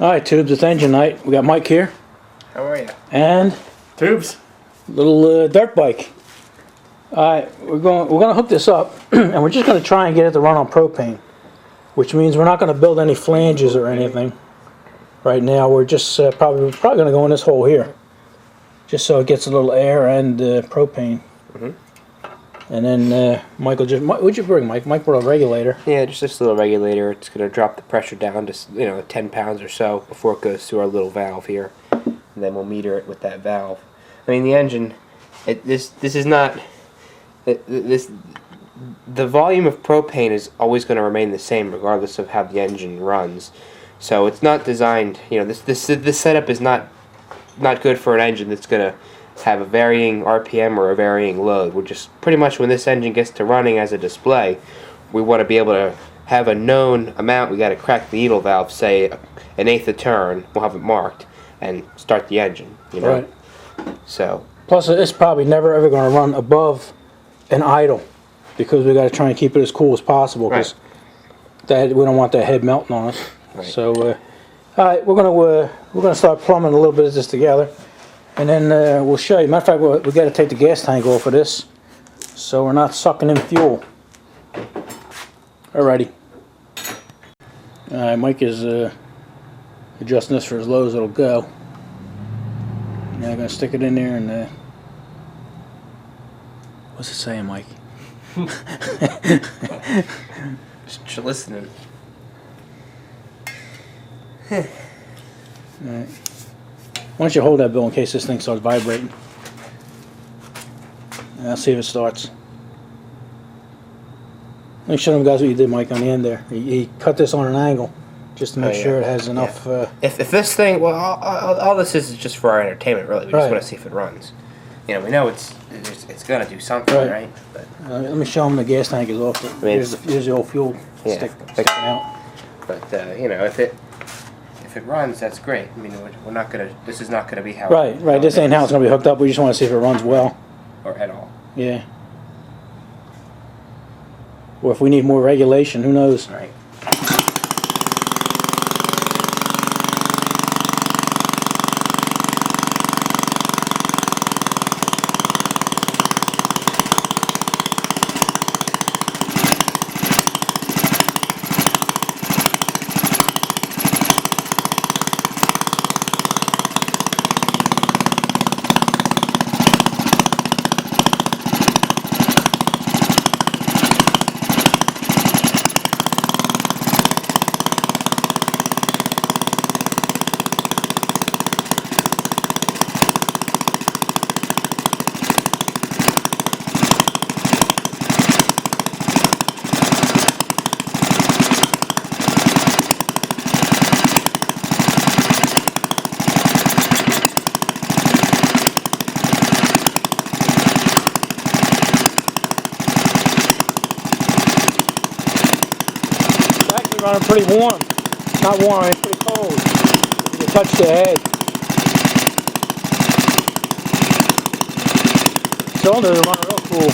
All right, Tubes, it's engine night. We got Mike here. How are you? And Tubes. little dirt bike. All right, we're gonna hook this up, and we're just gonna try and get it to run on propane, which means we're not gonna build any flanges or anything. Right now, we're just probably gonna go in this hole here, just so it gets a little air and propane. And then Michael what'd you bring, Mike? Mike brought a regulator. Yeah, just this little regulator. It's going to drop the pressure down to 10 pounds or so before it goes through our little valve here, and then we'll meter it with that valve. I mean, the engine, this is not the volume of propane is always going to remain the same regardless of how the engine runs. So it's not designed. This setup is not good for an engine that's going to have a varying RPM or a varying load. We're just pretty much, when this engine gets to running as a display, we want to be able to have a known amount. We got to crack the needle valve, say an eighth a turn. We'll have it marked and start the engine. Right. So plus, it's probably never ever going to run above an idle, because we got to try and keep it as cool as possible. Because that we don't want that head melting on us. Right. So, all right, we're gonna start plumbing a little bit of this together. And then we'll show you. Matter of fact, we got to take the gas tank off of this, so we're not sucking in fuel. Alrighty. Mike is adjusting this for as low as it'll go. Now I'm gonna stick it in there and what's it saying, Mike? just listening. Alright. Why don't you hold that, Bill, in case this thing starts vibrating. And I'll see if it starts. Let me show them guys what you did, Mike, on the end there. He cut this on an angle just to make sure it has enough. If this thing, well, all this is just for our entertainment, really. We just want to see if it runs. We know it's gonna do something, right? But let me show them the gas tank is off. Here's the old fuel stick sticking out. But if it runs, that's great. I mean, we're not gonna. This is not gonna be how. Right. This ain't how it's gonna be hooked up. We just want to see if it runs well. Or at all. Yeah. Or if we need more regulation, who knows? Right. Running pretty warm. Not warm, it's pretty cold. You can touch the head. Cylinders are running real cool.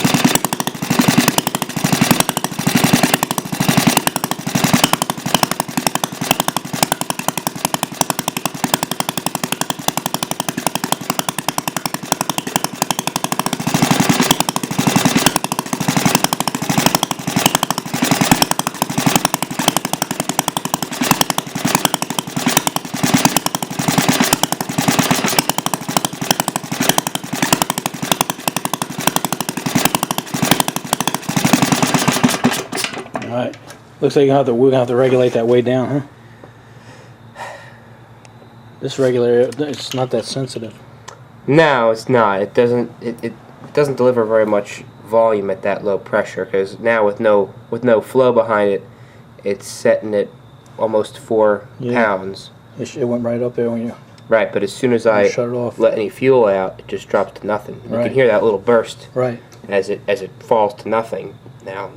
Alright, looks like we're gonna have to regulate that way down, huh? This regulator, it's not that sensitive. No, it's not. It doesn't deliver very much volume at that low pressure, because now with no flow behind it, it's setting at almost 4 pounds. It went right up there when you. Right, but as soon as I shut it off. let any fuel out, it just drops to nothing. You can hear that little burst. Right. As it falls to nothing. Now,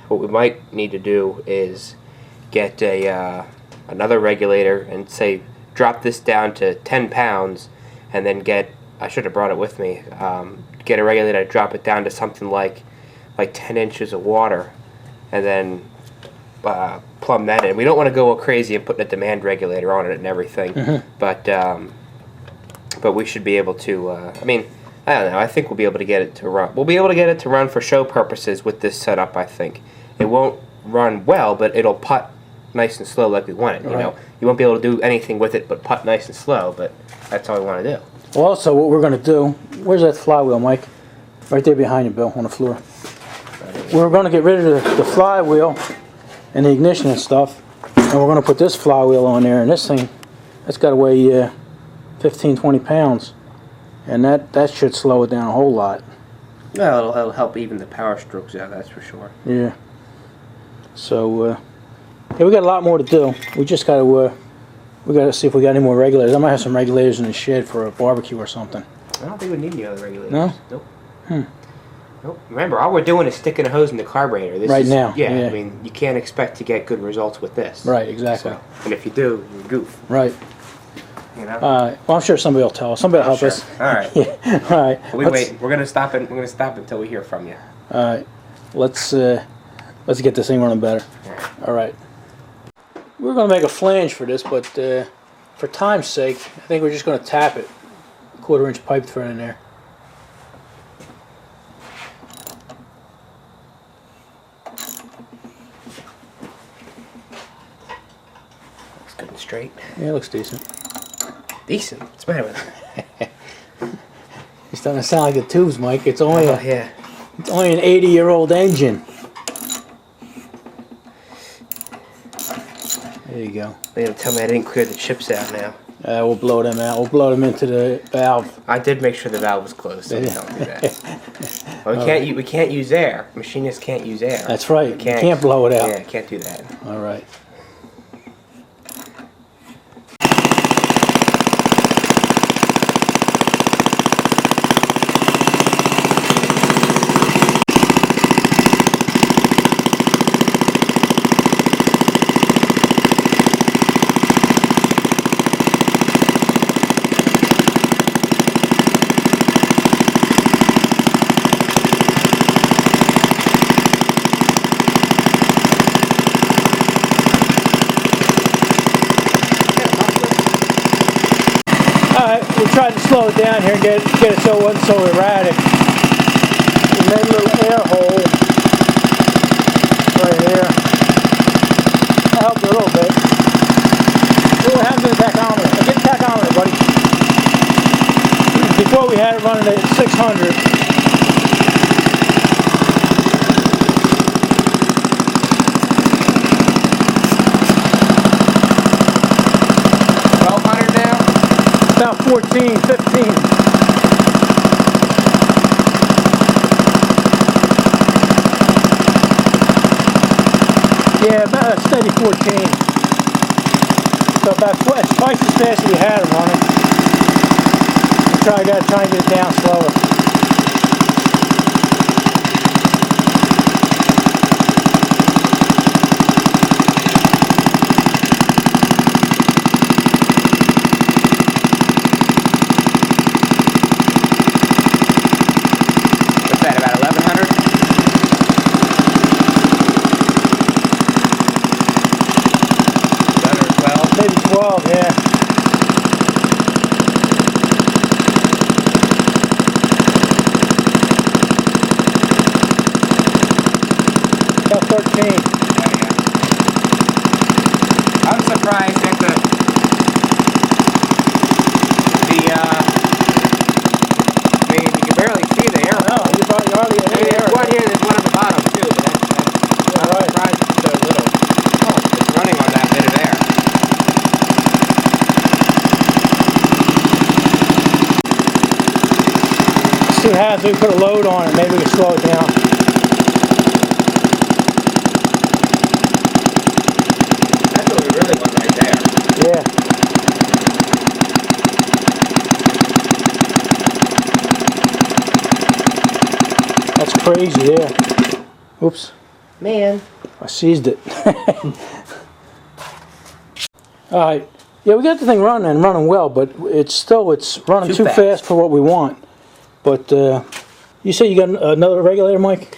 what we might need to do is get another regulator and say drop this down to 10 pounds, and then I should have brought it with me. Get a regulator to drop it down to something like 10 inches of water, and then plumb that in. We don't want to go crazy and putting a demand regulator on it and everything, but we should be able to. I mean, I don't know. I think we'll be able to get it to run. We'll be able to get it to run for show purposes with this setup. I think it won't run well, but it'll putt nice and slow like we want it. You know, you won't be able to do anything with it but putt nice and slow. But that's all we want to do. Well, also, what we're going to do, where's that flywheel, Mike? Right there behind you, Bill, on the floor. We're going to get rid of the flywheel and the ignition and stuff, and we're going to put this flywheel on there, and this thing, that's got to weigh 15, 20 pounds, and that should slow it down a whole lot. Well, it'll help even the power strokes out, that's for sure. Yeah. So, yeah, we got a lot more to do. We just got to... we got to see if we got any more regulators. I might have some regulators in the shed for a barbecue or something. I don't think we need any other regulators. No? Nope. Nope. Remember, all we're doing is sticking a hose in the carburetor. This right is, now. Yeah, I mean, you can't expect to get good results with this. Right, exactly. So, and if you do, you goof. Right. You know? Well, I'm sure somebody will tell us. Somebody will help us. All right. Yeah. All right. Wait. We're gonna stop. We're gonna stop until we hear from you. All right. Let's get this thing running better. All right. We're going to make a flange for this, but for time's sake, I think we're just going to tap it. 1/4-inch pipe thread in there. Looks good and straight. Yeah, it looks decent. Decent. What's the matter with it? It's starting to sound like the tubes, Mike. It's only yeah. It's only an 80-year-old engine. There you go. They're gonna tell me I didn't clear the chips out now. We'll blow them out. We'll blow them into the valve. I did make sure the valve was closed. So don't do that. Well, we can't use air. Machinists can't use air. That's right. You can't blow it out. Yeah, can't do that. All right. We tried to slow it down here and get it so it wasn't so erratic. We made a little air hole right here. That helped a little bit. What happened to the tachometer? Get the tachometer, buddy. Before we had it running at 600. About 14, 15. Yeah, about a steady 14. So about twice as fast as we had it running. I gotta try and get it down slower. Maybe 12, yeah. About 13. I'm surprised that I mean, you can barely see the air. No, you hardly any air. There's one here, there's one at the bottom too, but I'm surprised it's so little. Oh, it's running on that bit of air. See what happens if we put a load on it, maybe we can slow it down. That's what we really want right there. Yeah. That's crazy there. Oops. Man. I seized it. Alright. Yeah, we got the thing running and running well, but it's running too fast for what we want. But you say you got another regulator, Mike?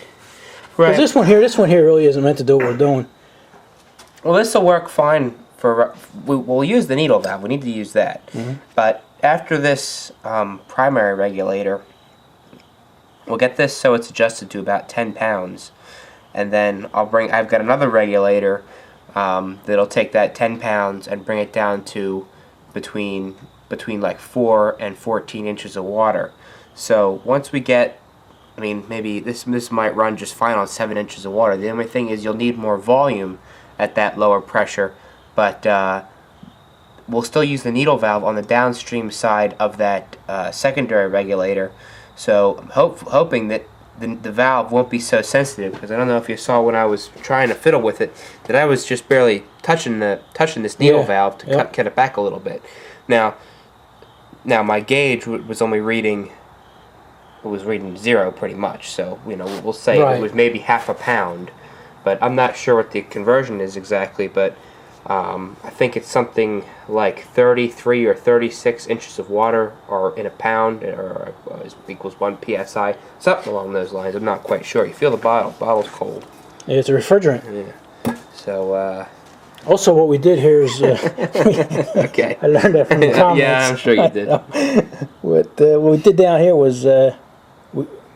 Right. Because this one here really isn't meant to do what we're doing. Well, this will work fine for. We'll use the needle valve. We need to use that. But after this primary regulator, we'll get this so it's adjusted to about 10 pounds, and then I've got another regulator that'll take that 10 pounds and bring it down to between like 4 and 14 inches of water. So once we get, I mean, maybe this might run just fine on 7 inches of water. The only thing is you'll need more volume at that lower pressure, but we'll still use the needle valve on the downstream side of that secondary regulator. So I'm hoping that the valve won't be so sensitive, because I don't know if you saw when I was trying to fiddle with it that I was just barely touching this needle valve to cut it back a little bit. Now my gauge was only reading. It was reading 0 pretty much, so we'll say it was maybe half a pound, but I'm not sure what the conversion is exactly, but I think it's something like 33 or 36 inches of water or in a pound, or equals 1 psi, something along those lines. I'm not quite sure. You feel the bottle's cold. Yeah, it's a refrigerant. Yeah. So also, what we did here is okay. I learned that from the comments. Yeah, I'm sure you did. What we did down here was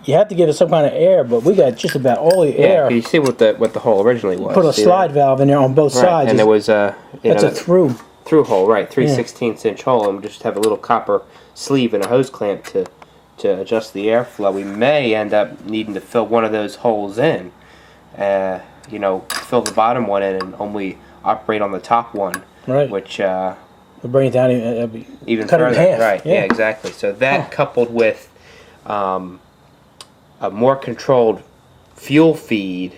you have to give it some kind of air, but we got just about all the air. Yeah, you see what the hole originally was. Put a slide valve in there on both sides. And there was a that's a through hole, right? 3/16 inch hole, and we just have a little copper sleeve and a hose clamp to adjust the airflow. We may end up needing to fill one of those holes in. Fill the bottom one in and only operate on the top one. Right. Which we'll bring it down even cut further. It in half. Right. Yeah. Exactly. So that coupled with a more controlled fuel feed.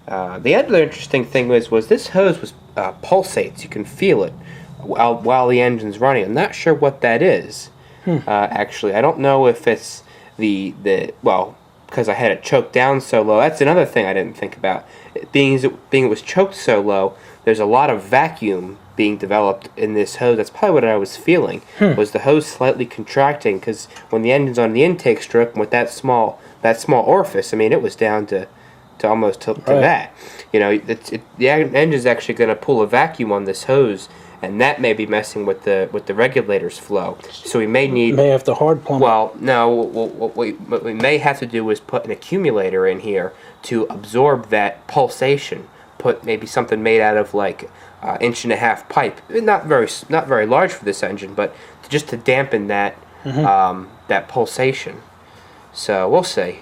The other interesting thing was this hose pulsates. You can feel it while the engine's running. I'm not sure what that is. Actually, I don't know if it's because I had it choked down so low. That's another thing I didn't think about. Being it was choked so low, there's a lot of vacuum being developed in this hose. That's probably what I was feeling. Was the hose slightly contracting, because when the engine's on the intake strip with that small orifice, I mean, it was down to almost to that. The engine's actually going to pull a vacuum on this hose, and that may be messing with the regulator's flow. So we may have to hard plumb. Well, no. What we may have to do is put an accumulator in here to absorb that pulsation. Put maybe something made out of like 1.5-inch pipe. Not very large for this engine, but just to dampen that that pulsation. So we'll see.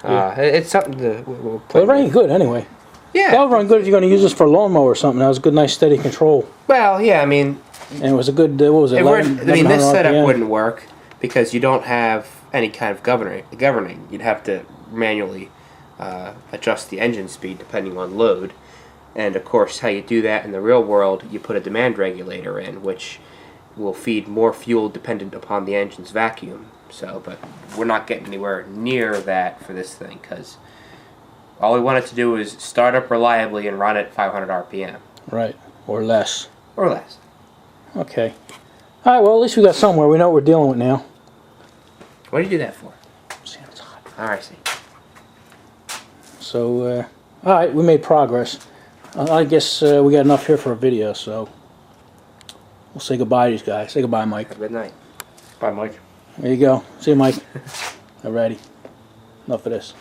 It's something we'll play. It ran good anyway. Yeah. That would run good if you're going to use this for a lawnmower or something. That was a good, nice, steady control. Well, yeah, I mean... And it was a good, what was it, this setup wouldn't work because you don't have any kind of governing. You'd have to manually adjust the engine speed depending on load. And, of course, how you do that in the real world, you put a demand regulator in, which will feed more fuel dependent upon the engine's vacuum. But we're not getting anywhere near that for this thing, because all we want it to do is start up reliably and run at 500 RPM. Right, or less. Or less. Okay. All right, well, at least we got somewhere. We know what we're dealing with now. What did you do that for? See, it's hot. All right, see. So, all right, we made progress. I guess we got enough here for a video, so we'll say goodbye to these guys. Say goodbye, Mike. Have a good night. Bye, Mike. There you go. See you, Mike. Alrighty. Enough of this.